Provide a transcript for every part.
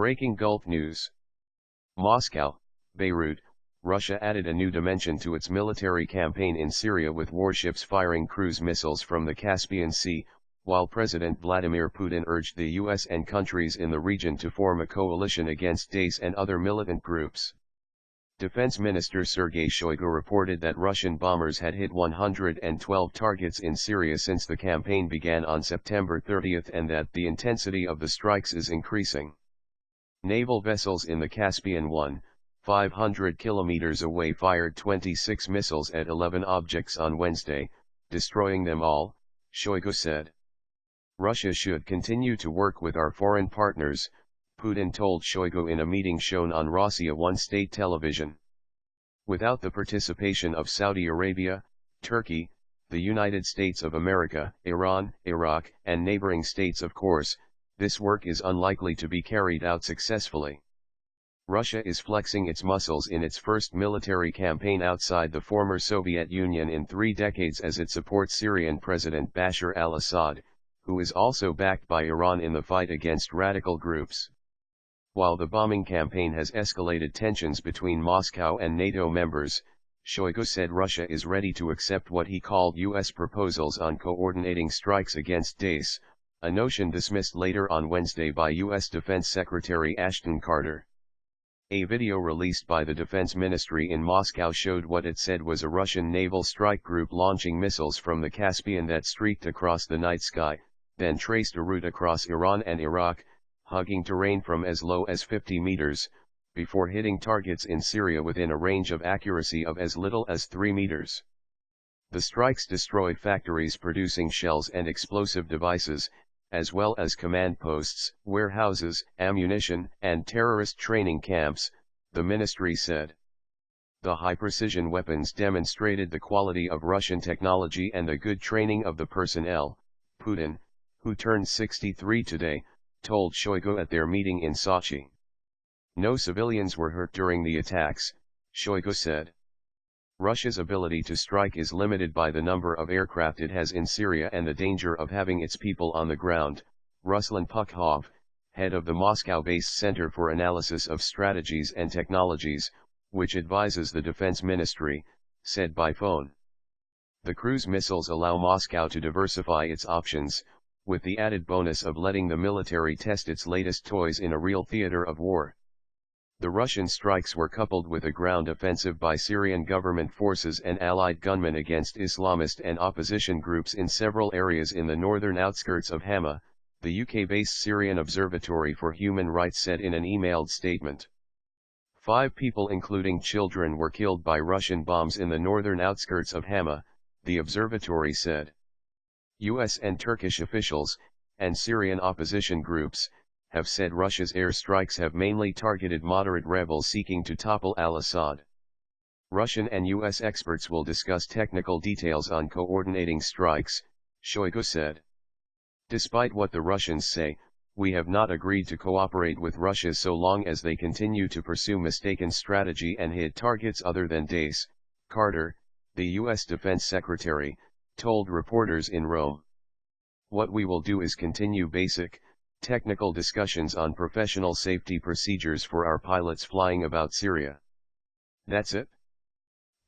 Breaking Gulf News. Moscow, Beirut, Russia added a new dimension to its military campaign in Syria with warships firing cruise missiles from the Caspian Sea, while President Vladimir Putin urged the US and countries in the region to form a coalition against Daesh and other militant groups. Defense Minister Sergei Shoigu reported that Russian bombers had hit 112 targets in Syria since the campaign began on September 30 and that the intensity of the strikes is increasing. Naval vessels in the Caspian 500 kilometers away fired 26 missiles at 11 objects on Wednesday, destroying them all, Shoigu said. Russia should continue to work with our foreign partners, Putin told Shoigu in a meeting shown on Russia 1 state television. Without the participation of Saudi Arabia, Turkey, the United States of America, Iran, Iraq, and neighboring states, of course, this work is unlikely to be carried out successfully. Russia is flexing its muscles in its first military campaign outside the former Soviet Union in 3 decades as it supports Syrian President Bashar al-Assad, who is also backed by Iran in the fight against radical groups. While the bombing campaign has escalated tensions between Moscow and NATO members, Shoigu said Russia is ready to accept what he called US proposals on coordinating strikes against Daesh, a notion dismissed later on Wednesday by US Defense Secretary Ashton Carter. A video released by the Defense Ministry in Moscow showed what it said was a Russian naval strike group launching missiles from the Caspian that streaked across the night sky, then traced a route across Iran and Iraq, hugging terrain from as low as 50 meters, before hitting targets in Syria within a range of accuracy of as little as 3 meters. The strikes destroyed factories producing shells and explosive devices, as well as command posts, warehouses, ammunition, and terrorist training camps, the ministry said. The high-precision weapons demonstrated the quality of Russian technology and the good training of the personnel, Putin, who turned 63 today, told Shoigu at their meeting in Sochi. No civilians were hurt during the attacks, Shoigu said. Russia's ability to strike is limited by the number of aircraft it has in Syria and the danger of having its people on the ground, Ruslan Pukhov, head of the Moscow-based Center for Analysis of Strategies and Technologies, which advises the Defense Ministry, said by phone. The cruise missiles allow Moscow to diversify its options, with the added bonus of letting the military test its latest toys in a real theater of war. The Russian strikes were coupled with a ground offensive by Syrian government forces and allied gunmen against Islamist and opposition groups in several areas in the northern outskirts of Hama, the UK-based Syrian Observatory for Human Rights said in an emailed statement. 5 people including children were killed by Russian bombs in the northern outskirts of Hama, the observatory said. US and Turkish officials, and Syrian opposition groups, have said Russia's airstrikes have mainly targeted moderate rebels seeking to topple al-Assad. Russian and US experts will discuss technical details on coordinating strikes, Shoigu said. Despite what the Russians say, we have not agreed to cooperate with Russia so long as they continue to pursue mistaken strategy and hit targets other than Daesh, Carter, the US Defense Secretary, told reporters in Rome. What we will do is continue basic, technical discussions on professional safety procedures for our pilots flying about Syria. That's it.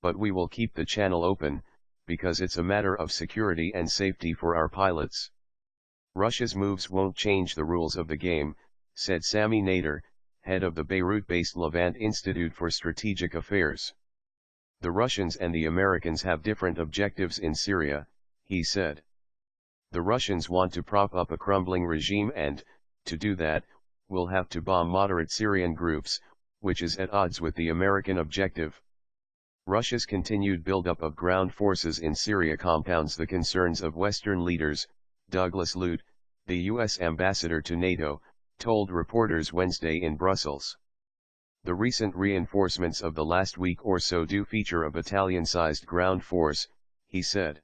But we will keep the channel open, because it's a matter of security and safety for our pilots. Russia's moves won't change the rules of the game, said Sami Nader, head of the Beirut-based Levant Institute for Strategic Affairs. The Russians and the Americans have different objectives in Syria, he said. The Russians want to prop up a crumbling regime and, to do that, will have to bomb moderate Syrian groups, which is at odds with the American objective. Russia's continued buildup of ground forces in Syria compounds the concerns of Western leaders, Douglas Lute, the U.S. ambassador to NATO, told reporters Wednesday in Brussels. The recent reinforcements of the last week or so do feature a battalion-sized ground force, he said.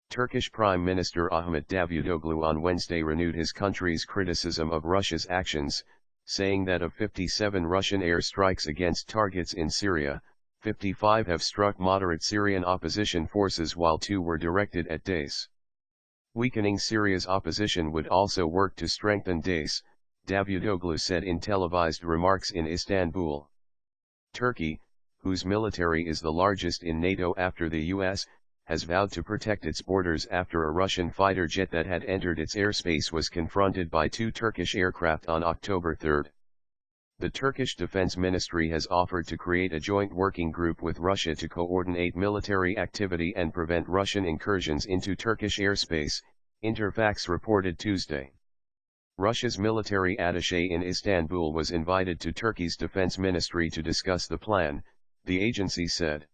Turkish Prime Minister Ahmet Davutoglu on Wednesday renewed his country's criticism of Russia's actions, saying that of 57 Russian airstrikes against targets in Syria, 55 have struck moderate Syrian opposition forces while 2 were directed at Daesh. Weakening Syria's opposition would also work to strengthen Daesh, Davutoglu said in televised remarks in Istanbul. Turkey, whose military is the largest in NATO after the US, has vowed to protect its borders after a Russian fighter jet that had entered its airspace was confronted by 2 Turkish aircraft on October 3. The Turkish Defense Ministry has offered to create a joint working group with Russia to coordinate military activity and prevent Russian incursions into Turkish airspace, Interfax reported Tuesday. Russia's military attaché in Istanbul was invited to Turkey's defense ministry to discuss the plan, the agency said.